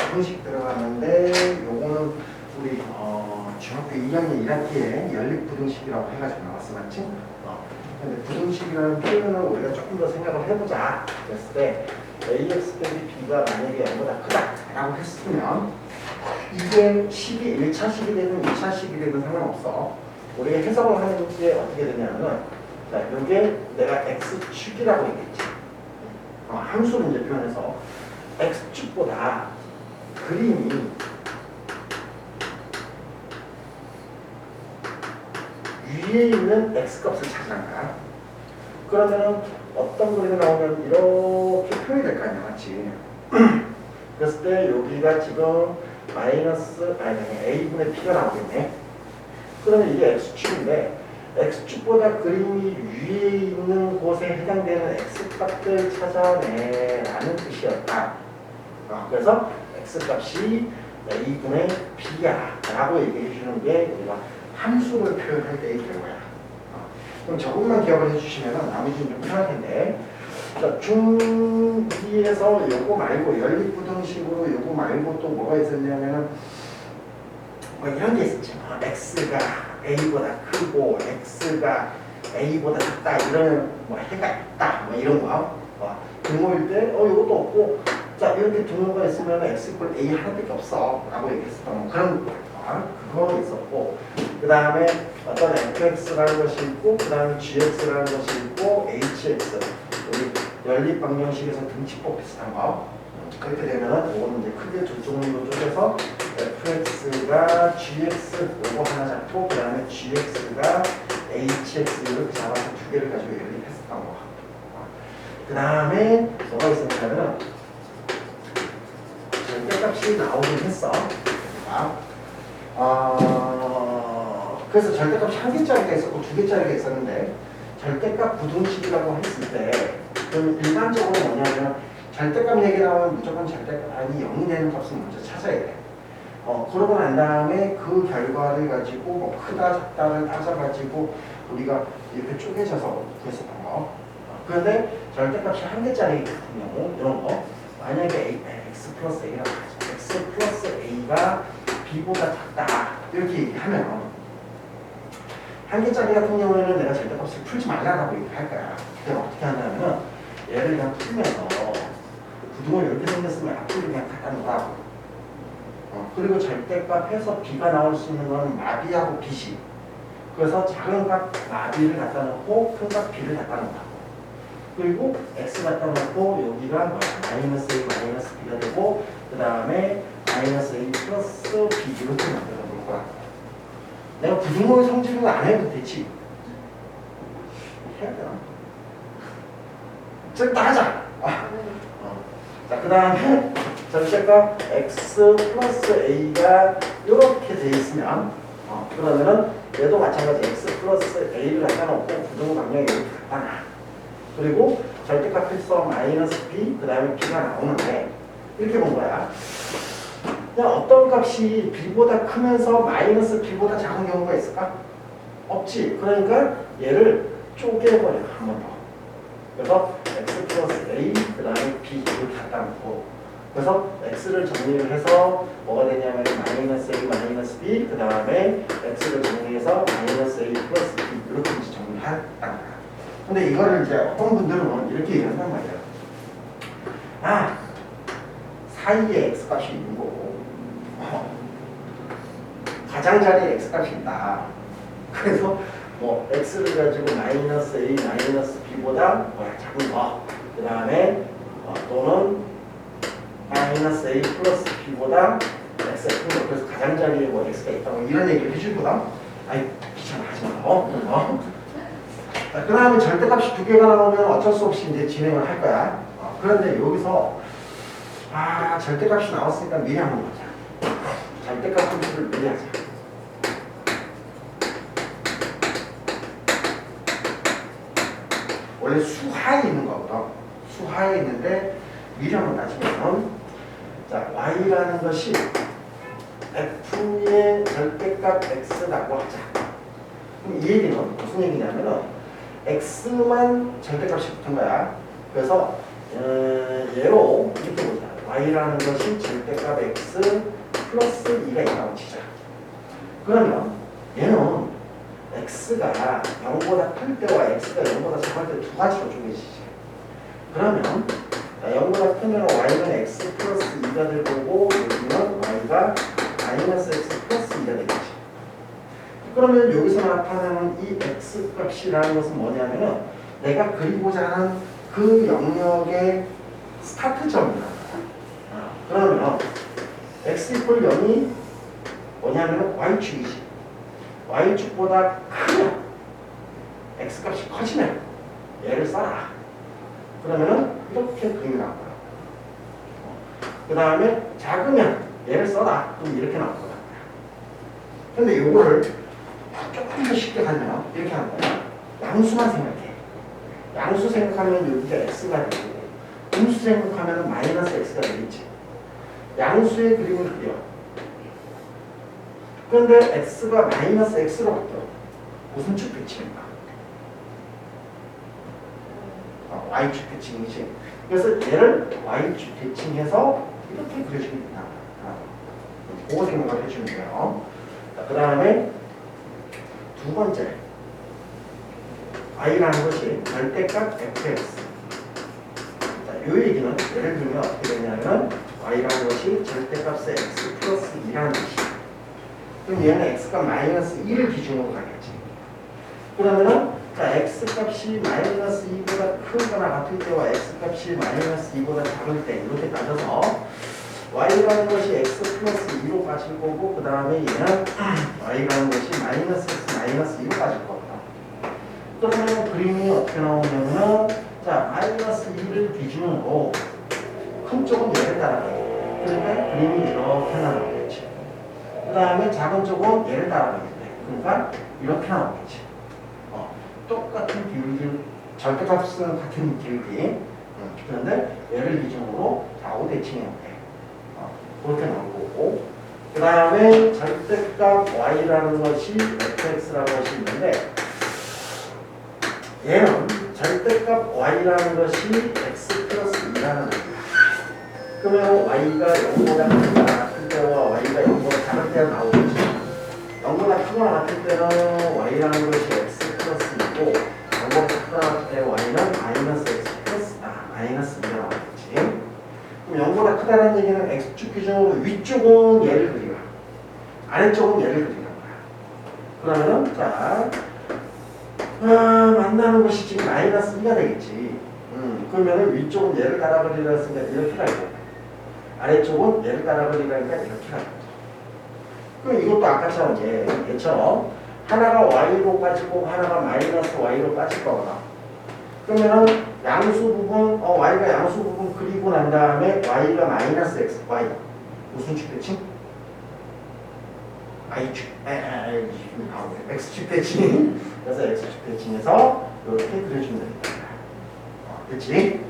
부등식 들어갔는데 요거는 우리 중학교 2학년 1학기에 연립부등식이라고 해가지고 나왔어, 맞지? 근데 부등식이라는 표현을 우리가 조금 더 생각을 해보자 그랬을 때 ax 빼기 b가 만약에 0보다 크다라고 했으면 이게 식이 1차식이 되든 2차식이 되든 상관없어. 우리가 해석을 하는 게 어떻게 되냐면은 자, 이게 내가 x축이라고 얘기했지. 함수를 이제 표현해서 x축보다 그림이 위에 있는 x값을 찾아간 거야. 그러면은 어떤 그림이 나오면 이렇게 표현이 될 거 아니야, 맞지? 그랬을 때 여기가 지금 a분의 b가 나오겠네. 그러면 이게 x축인데 x축보다 그림이 위에 있는 곳에 해당되는 x값을 찾아내라는 뜻이었다. 그래서 x값이 a분의 b야 라고 얘기해 주는 게 우리가 함수를 표현할 때의 경우야. 그럼 저것만 기억을 해주시면 나머지는 좀 편할 텐데, 자, 중2에서 요거 말고 연립부등식으로 요거 말고 또 뭐가 있었냐면은 뭐 이런 게 있었지. x가 a보다 크고 x가 a보다 작다 이런 뭐 해가 있다 뭐 이런 거. 등호일 때 요것도 없고 자 이렇게 등호가 있으면 x 이퀄 a 하나밖에 없어 라고 얘기했었던 뭐 그런 그거 있었고, 그 다음에 어떤 fx라는 것이 있고 그 다음에 gx라는 것이 있고 hx 우리 연립방정식에서 등치법 비슷한 거. 그렇게 되면은 이거는 이제 크게 두 종류로 쪼개서 fx가 gx 요거 하나 잡고 그 다음에 gx가 hx 이렇게 잡아서 두 개를 가지고 연립했었던 거. 그 다음에 뭐가 있었냐면 절대값이 나오긴 했어. 그래서 절대값이 한 개짜리가 있었고 두 개짜리가 있었는데 절대값 부등식이라고 했을 때 그럼 일반적으로 뭐냐면 절대값 얘기 나오면 무조건 절대값이 0이 되는 값을 먼저 찾아야 돼. 그러고 난 다음에 그 결과를 가지고 뭐 크다 작다를 따져가지고 우리가 이렇게 쪼개져서 구했었던 거. 그런데 절대값이 한 개짜리 같은 경우 이런 거 만약에 x 플러스 a라고 하죠. x 플러스 a가 b보다 작다 이렇게 얘기하면 한 개짜리 같은 경우에는 내가 절대값을 풀지 말라고 얘기할 거야. 그때 어떻게 하냐면 얘를 그냥 풀면서 부등호 이렇게 생겼으면 앞으로 그냥 갖다 놓으라고. 그리고 절대값 해서 b가 나올 수 있는 건 마비하고 b시. 그래서 작은 값 마비를 갖다 놓고 큰 값 b를 갖다 놓으라고. 그리고 x 갖다 놓고 여기가 마이너스 a 마이너스 b가 되고 그 다음에 마이너스 a 플러스 b 이렇게 만들어 놓을 거야. 내가 부등호의 성질은 안 해도 되지. 해야 되나? 좀 따자. 자, 그 다음에 절대값 x 플러스 a가 이렇게 돼 있으면 그러면은 얘도 마찬가지 x 플러스 a를 갖다 놓고 부등호 방향이 이렇게 갖다 놔. 그리고 절대값에서 마이너스 b 그 다음에 b가 나오는데 이렇게 본 거야. 그냥 어떤 값이 b보다 크면서 마이너스 b보다 작은 경우가 있을까? 없지. 그러니까 얘를 쪼개버려 한 번 더. 그래서 x 플러스 a 그 다음에 b 이렇게 갖다 놓고 그래서 x를 정리를 해서 뭐가 되냐면 마이너스 a 마이너스 b 그 다음에 x를 정리해서 마이너스 a 플러스 b 이렇게 이제 정리한다는 거야. 근데 이거를 이제 어떤 분들은 이렇게 얘기한단 말이야. 사이에 x값이 있는 거고 가장자리에 x값이 있다. 그래서 뭐 x를 가지고 마이너스 a 마이너스 b보다 작은 거, 그 다음에 또는 마이너스 a 플러스 b보다 x가 큰 거. 그래서 가장자리에 뭐 x가 있다고 이런 얘기를 해줄 거다. 아이 귀찮아 하지 마. 그 다음에 절대값이 두 개가 나오면 어쩔 수 없이 이제 진행을 할 거야. 그런데 여기서 절대값이 나왔으니까 미리 한번 보자. 절대값 함수를 미리 하자. 원래 수하에 있는 거거든. 수하에 있는데 미리 한번 따지면 자 y라는 것이 f의 절대값 x라고 하자. 그럼 이 얘기는 무슨 얘기냐면은 x만 절대값이 붙은 거야. 그래서 얘로 이렇게 보자. y라는 것이 절대값 x 플러스 2가 있다고 치자. 그러면 얘는 x가 0보다 클 때와 x가 0보다 작을 때 두 가지로 쪼개지지. 그러면 0보다 크면 y는 x 플러스 2가 될 거고 여기는 y가 마이너스 x 플러스 2가 되겠지. 그러면 여기서 나타나는 이 x 값이라는 것은 뭐냐면은 내가 그리고자 하는 그 영역의 스타트점이야. 그러면 x 이퀄 0이 뭐냐면 y축이지. y축보다 크면 x 값이 커지면 얘를 써라. 그러면은 이렇게 그림이 나올 거야. 그 다음에 작으면 얘를 써라. 그럼 이렇게 나올 거야. 근데 요거를 조금 더 쉽게 하면 이렇게 하는 거야. 양수만 생각해. 양수 생각하면 여기가 x가 되고 음수 생각하면 마이너스 x가 되겠지. 양수의 그림을 그려. 그런데 x가 마이너스 x로 바뀌어. 무슨 축 대칭인가? y축 대칭이지. 그래서 얘를 y축 대칭해서 이렇게 그려주면 된다. 그거 생각을 해주면 돼요. 그 다음에 두 번째 y라는 것이 절대값 fx. 자, 이 얘기는 예를 들면 어떻게 되냐면 y라는 것이 절대값의 x 플러스 2라는 뜻이야. 그럼 얘는 x가 마이너스 1을 기준으로 가겠지. 그러면은 자, x 값이 마이너스 2보다 크거나 같을 때와 x 값이 마이너스 2보다 작을 때 이렇게 따져서 y라는 것이 x 플러스 2로 빠질 거고 그 다음에 얘는 y라는 것이 마이너스 x 마이너스 2로 빠질 거거든. 그러면 그림이 어떻게 나오냐면은 자, 마이너스 2를 기준으로 큰 쪽은 얘를 따라가요. 그러니까 그림이 이렇게 나오겠지. 그 다음에 작은 쪽은 얘를 따라가겠네. 그러니까 이렇게 나오겠지. 똑같은 비율, 절대값은 같은 비율이. 그런데 얘를 기준으로 좌우 대칭해야 돼. 그렇게 나온 거고. 그 다음에 절대값 y라는 것이 fx라는 것이 있는데 얘는 절대값 y라는 것이 x 플러스 2라는 거야. 그러면 y가 0보다 크거나 같을 때와 y가 0보다 작을 때가 나오겠지. 0보다 크거나 같을 때는 y라는 것이 x 플러스 2고 0보다 크거나 같을 때 y는 마이너스 x 플러스 마이너스 2가 나오겠지. 그럼 0보다 크다는 얘기는 x축 기준으로 위쪽은 얘를 그리라. 아래쪽은 얘를 그리는 거야. 그러면은 자 만나는 것이 지금 마이너스 2가 되겠지. 그러면은 위쪽은 얘를 따라 그리라 했으니까 이렇게 가야 아래쪽은 얘를 따라 그리라니까 이렇게 가야 그럼 이것도 아까처럼 얘처럼 하나가 y로 빠지고 하나가 마이너스 y로 빠질 거거든. 그러면은 양수 부분, y가 양수 부분 그리고 난 다음에 y가 마이너스 x, y 무슨 축 대칭? y축, x축 대칭. 그래서 x축 대칭해서 이렇게 그려주면 됩니다. 그렇지?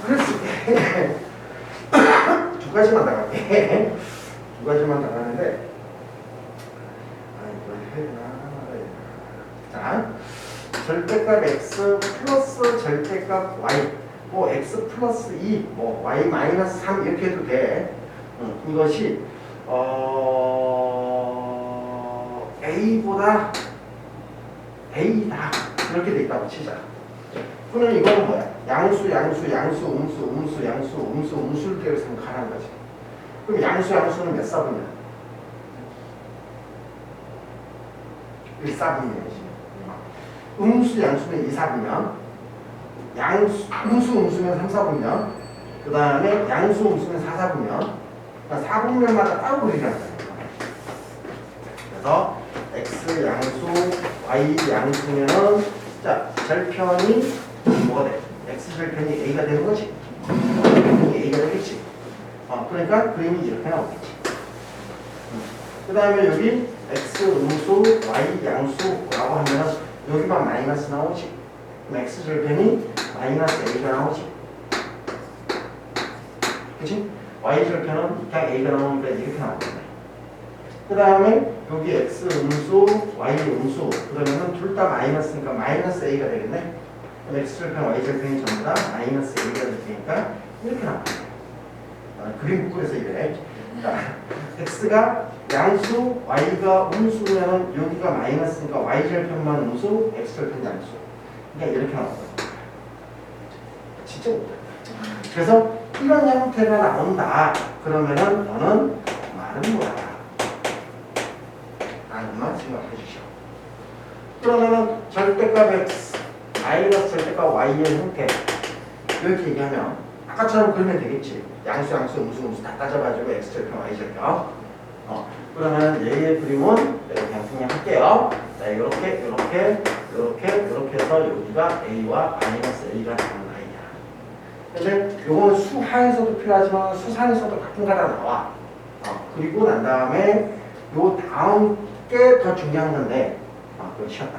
그랬을 때 두 가지만 나갈게. 두 가지만 나가는데 자, 절대값 x 플러스 절대값 y 뭐 x 플러스 2, 뭐 y 마이너스 3 이렇게 해도 돼. 이것이 a보다 a다 이렇게 돼 있다고 치자. 그러면 이거는 뭐야? 양수, 양수, 양수, 음수, 음수, 양수, 음수, 음수를 대로 생각하는 거지. 그럼 양수, 양수는 몇 사분이야? 1사분이지. 음수, 양수는 2사분이야. 양수, 음수, 음수면 3사분이야. 그 다음에 양수, 음수면 4사분이야. 그러니까 4분면마다 따로 그리라는 거야. 그래서 x 양수, y 양수면은 자, 절편이 뭐가 돼? x 절편이 a가 되는 거지. a가 되겠지. 그러니까 그림이 이렇게 나오겠지. 그 다음에 여기 x 음수, y 양수라고 하면 여기만 마이너스 나오지. 그럼 x 절편이 마이너스 a가 나오지. 그치? y 절편은 그냥 a가 나오니까 이렇게 나오겠네. 그 다음에 여기 x 음수, y 음수 그러면은 둘 다 마이너스니까 마이너스 a가 되겠네. 그럼 x 절편, y 절편이 전부 다 마이너스 a가 될 테니까 이렇게 나와요. 그림 묶으래서 이래. 자, x가 양수, y가 음수면 여기가 마이너스니까 y절편만 음수, x절편 양수. 그러니까 이렇게 나와요. 진짜 못해. 그래서 이런 형태가 나온다. 그러면은 너는 말은 뭐야? 라는만 생각해 주시오. 그러면은 절대값 x 마이너스 절대값 y의 형태 이렇게 얘기하면 아까처럼 그리면 되겠지. 양수 음수 다 따져가지고 x절편 y절편. 그러면 얘의 그림은 내가 그냥 생략할게요. 자, 이렇게 해서 여기가 a와 마이너스 a가 나오는 라인이야. 근데 요거는 수하에서도 필요하지만 수상에서도 가끔가다 나와. 그리고 난 다음에 요 다음 게 더 중요한 건데 그걸 쉬었다.